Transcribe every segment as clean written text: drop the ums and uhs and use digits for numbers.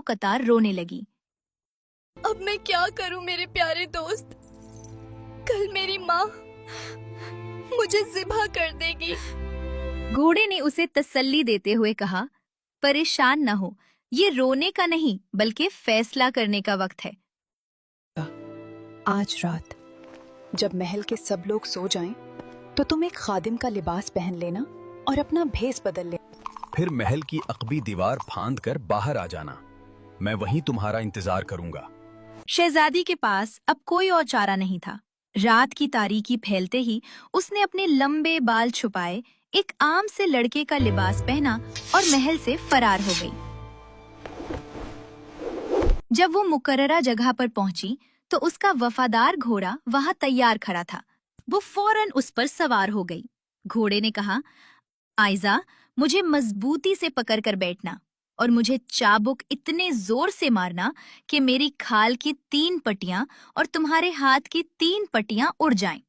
कतारों कतार रोने लगी। अब मैं क्या करूं मेरे प्यारे दोस्त, कल मेरी माँ मुझे ज़िबा कर देगी। घोड़े ने उसे तसल्ली देते हुए कहा, परेशान न हो, ये रोने का नहीं बल्कि फैसला करने का वक्त है। आज रात जब महल के सब लोग सो जाएं, तो तुम एक खादिम का लिबास पहन लेना और अपना भेस बदल लेना। फिर महल की अकबी दीवार फांद कर बाहर आ जाना। मैं वहीं तुम्हारा इंतजार करूंगा। शहजादी के पास अब कोई और चारा नहीं था। रात की तारीकी फैलते ही उसने अपने लंबे बाल छुपाए, एक आम से लड़के का लिबास पहना और महल से फरार हो गई। जब वो मुकर्ररा जगह पर पहुंची तो उसका वफादार घोड़ा वहां तैयार खड़ा था। वो फौरन उस पर सवार हो गई। घोड़े ने कहा, आयजा, मुझे मजबूती से पकड़कर बैठना और मुझे चाबुक इतने जोर से मारना कि मेरी खाल की 3 पट्टियां और तुम्हारे हाथ की 3 पट्टियां उड़ जाएं।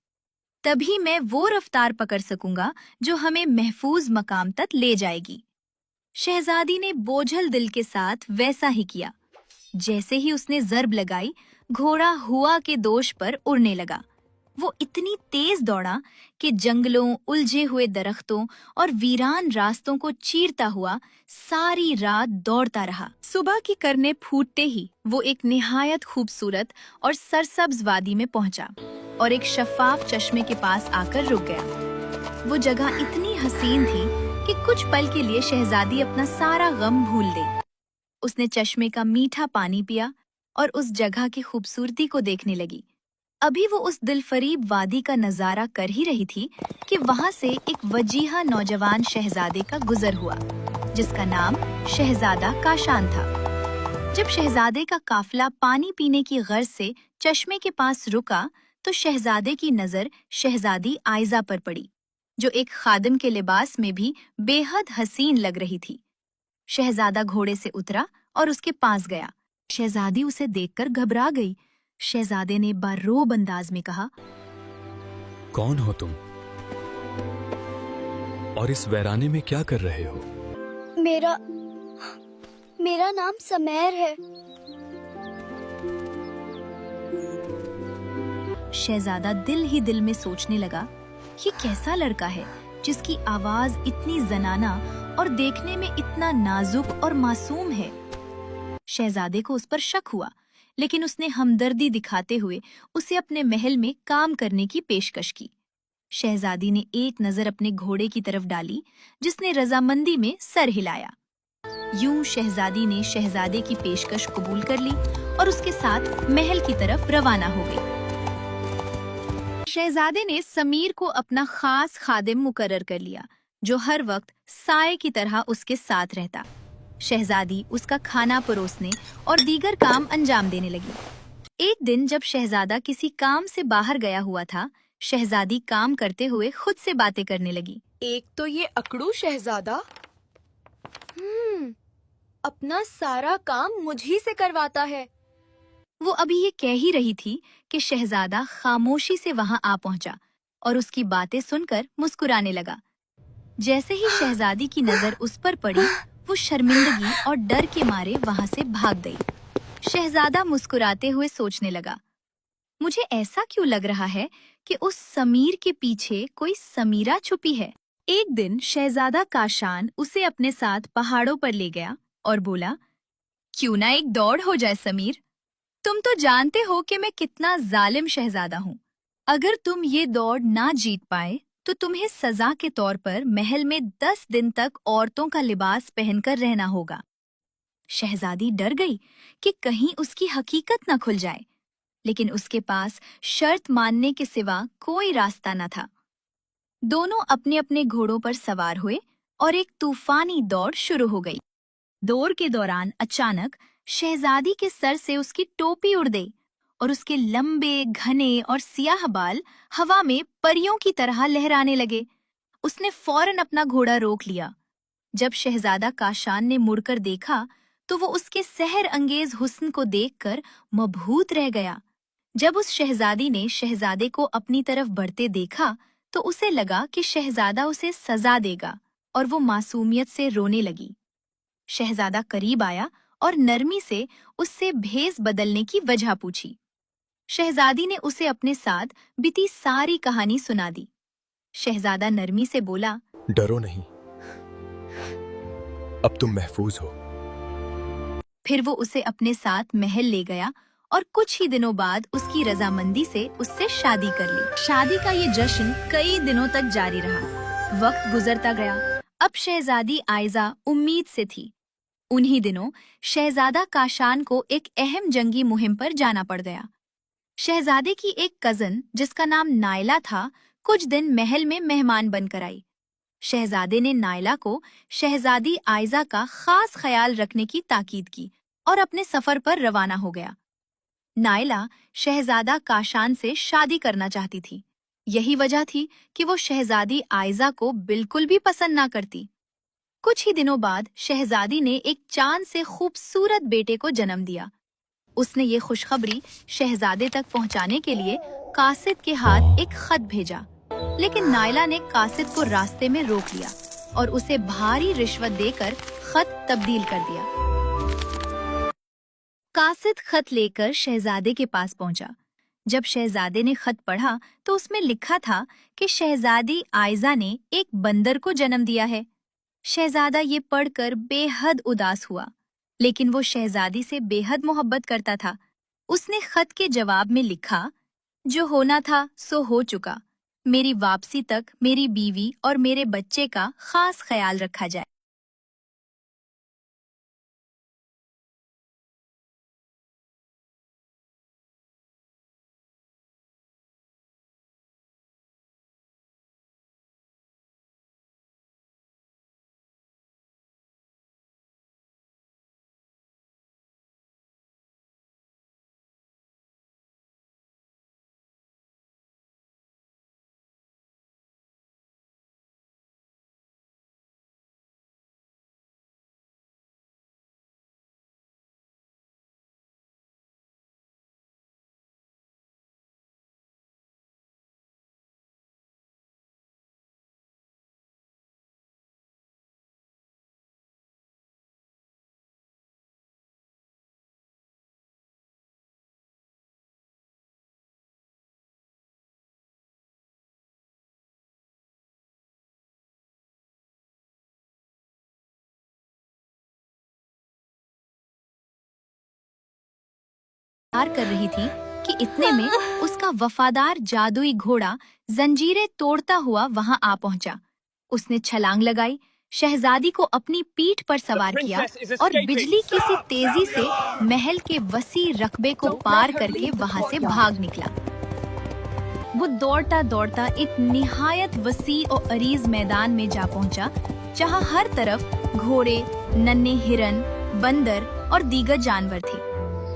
तभी मैं वो रफ्तार पकड़ सकूंगा जो हमें महफूज मकाम तक ले जाएगी। शहजादी ने बोझल दिल के साथ वैसा ही किया। जैसे ही उसने ज़र्ब लगाई, घोड़ा हुआ के दोष पर उड़ने लगा। वो इतनी तेज दौड़ा कि जंगलों, उलझे हुए दरख्तों और वीरान रास्तों को चीरता हुआ सारी रात दौड़ता रहा। सुबह की करने फूटते ही वो एक निहायत खूबसूरत और सरसब्ज वादी में पहुंचा और एक शफाफ चश्मे के पास आकर रुक गया। वो जगह इतनी हसीन थी कि कुछ पल के लिए शहजादी अपना सारा गम भूल गई। उसने चश्मे का मीठा पानी पिया और उस जगह की खूबसूरती को देखने लगी। अभी वो उस दिलफरीब वादी का नजारा कर ही रही थी कि वहां से एक वजीहा नौजवान शहजादे का गुजर हुआ, जिसका नाम शहजादा काशान था। जब शहजादे का काफिला पानी पीने की गर्ज से चश्मे के पास रुका तो शहजादे की नजर शहजादी आयजा पर पड़ी, जो एक खादिम के लिबास में भी बेहद हसीन लग रही थी। शहजादा घोड़े से उतरा और उसके पास गया। शहजादी उसे देखकर घबरा गई। शहजादे ने बारोब अंदाज में कहा, कौन हो तुम और इस वीराने में क्या कर रहे हो? मेरा नाम समैर है। शहजादा दिल ही दिल में सोचने लगा, ये कैसा लड़का है जिसकी आवाज इतनी जनाना और देखने में इतना नाजुक और मासूम है। शहजादे को उस पर शक हुआ, लेकिन उसने हमदर्दी दिखाते हुए उसे अपने महल में काम करने की पेशकश की। शहजादी ने एक नजर अपने घोड़े की तरफ डाली, जिसने रजामंदी में सर हिलाया। यूं शहजादी ने शहजादे की पेशकश कबूल कर ली और उसके साथ महल की तरफ रवाना हो गई। शहजादे ने समीर को अपना खास खादिम मुकर्रर कर लिया, जो हर वक्त साए की तरह उसके साथ रहता। शहजादी उसका खाना परोसने और दीगर काम अंजाम देने लगी। एक दिन जब शहजादा किसी काम से बाहर गया हुआ था, शहजादी काम करते हुए खुद से बातें करने लगी। एक तो ये अकड़ू शहजादा अपना सारा काम मुझी से करवाता है। वो अभी ये कह ही रही थी कि शहजादा खामोशी से वहां आ पहुंचा और उसकी बातें सुनकर मुस्कुराने लगा। जैसे ही शहजादी की नजर उस पर पड़ी, वो शर्मिंदगी और डर के मारे वहां से भाग गई। शहजादा मुस्कुराते हुए सोचने लगा, मुझे ऐसा क्यों लग रहा है कि उस समीर के पीछे कोई समीरा छुपी है। एक दिन शहजादा काशान उसे अपने साथ पहाड़ों पर ले गया और बोला, क्यों ना एक दौड़ हो जाए समीर। तुम तो जानते हो कि मैं कितना जालिम शहजादा हूँ। अगर तुम ये दौड़ ना जीत पाए तो तुम्हें सजा के तौर पर महल में 10 दिन तक औरतों का लिबास पहनकर रहना होगा। शहजादी डर गई कि कहीं उसकी हकीकत न खुल जाए, लेकिन उसके पास शर्त मानने के सिवा कोई रास्ता न था। दोनों अपने अपने घोड़ों पर सवार हुए और एक तूफानी दौड़ शुरू हो गई। दौड़ के दौरान अचानक शहजादी के सर से उसकी टोपी उड़ गई और उसके लंबे, घने और सियाह बाल हवा में परियों की तरह लहराने लगे। उसने फौरन अपना घोड़ा रोक लिया। जब शहजादा काशान ने मुड़कर देखा तो वो उसके सहर अंगेज हुस्न को देखकर मबहूत रह गया। जब उस शहजादी ने शहजादे को अपनी तरफ बढ़ते देखा तो उसे लगा कि शहजादा उसे सजा देगा और वो मासूमियत से रोने लगी। शहजादा करीब आया और नरमी से उससे भेस बदलने की वजह पूछी। शहजादी ने उसे अपने साथ बीती सारी कहानी सुना दी। शहजादा नरमी से बोला, डरो नहीं, अब तुम महफूज हो। फिर वो उसे अपने साथ महल ले गया और कुछ ही दिनों बाद उसकी रजामंदी से उससे शादी कर ली। शादी का ये जश्न कई दिनों तक जारी रहा। वक्त गुजरता गया। अब शहजादी आयजा उम्मीद से थी। उन्हीं दिनों शहजादा काशान को एक अहम जंगी मुहिम पर जाना पड़ गया। शहजादे की एक कजन जिसका नाम नायला था, कुछ दिन महल में मेहमान बनकर आई। शहजादे ने नायला को शहजादी आयजा का खास ख्याल रखने की ताकीद की और अपने सफर पर रवाना हो गया। नायला शहजादा काशान से शादी करना चाहती थी। यही वजह थी कि वो शहजादी आयजा को बिल्कुल भी पसंद ना करती। कुछ ही दिनों बाद शहजादी ने एक चांद से खूबसूरत बेटे को जन्म दिया। उसने ये खुशखबरी शहजादे तक पहुंचाने के लिए कासिद के हाथ एक खत भेजा, लेकिन नायला ने कासिद को रास्ते में रोक लिया और उसे भारी रिश्वत देकर खत तब्दील कर दिया। कासिद खत लेकर शहजादे के पास पहुंचा। जब शहजादे ने खत पढ़ा तो उसमें लिखा था कि शहजादी आयजा ने एक बंदर को जन्म दिया है। शहजादा ये पढ़कर बेहद उदास हुआ, लेकिन वो शहजादी से बेहद मोहब्बत करता था। उसने खत के जवाब में लिखा, जो होना था सो हो चुका। मेरी वापसी तक मेरी बीवी और मेरे बच्चे का खास ख्याल रखा जाए। कर रही थी कि इतने में उसका वफादार जादुई घोड़ा जंजीरें तोड़ता हुआ वहां आ पहुंचा। उसने छलांग लगाई, शहजादी को अपनी पीठ पर सवार किया और बिजली की सी तेजी से महल के वसी रकबे को पार करके वहां से भाग निकला। वो दौड़ता दौड़ता एक निहायत वसी और अरीज मैदान में जा पहुंचा, जहां हर तरफ घोड़े, नन्हे हिरन, बंदर और दीगर जानवर थे।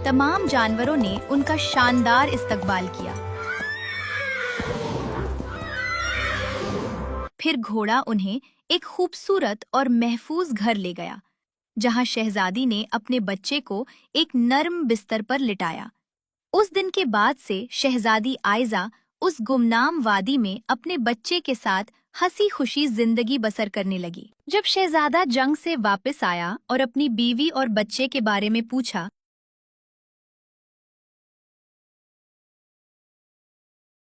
तमाम जानवरों ने उनका शानदार इस्तकबाल किया। फिर घोड़ा उन्हें एक खूबसूरत और महफूज घर ले गया, जहां शहजादी ने अपने बच्चे को एक नर्म बिस्तर पर लिटाया। उस दिन के बाद से शहजादी आयजा उस गुमनाम वादी में अपने बच्चे के साथ हंसी खुशी जिंदगी बसर करने लगी। जब शहजादा जंग से वापस आया और अपनी बीवी और बच्चे के बारे में पूछा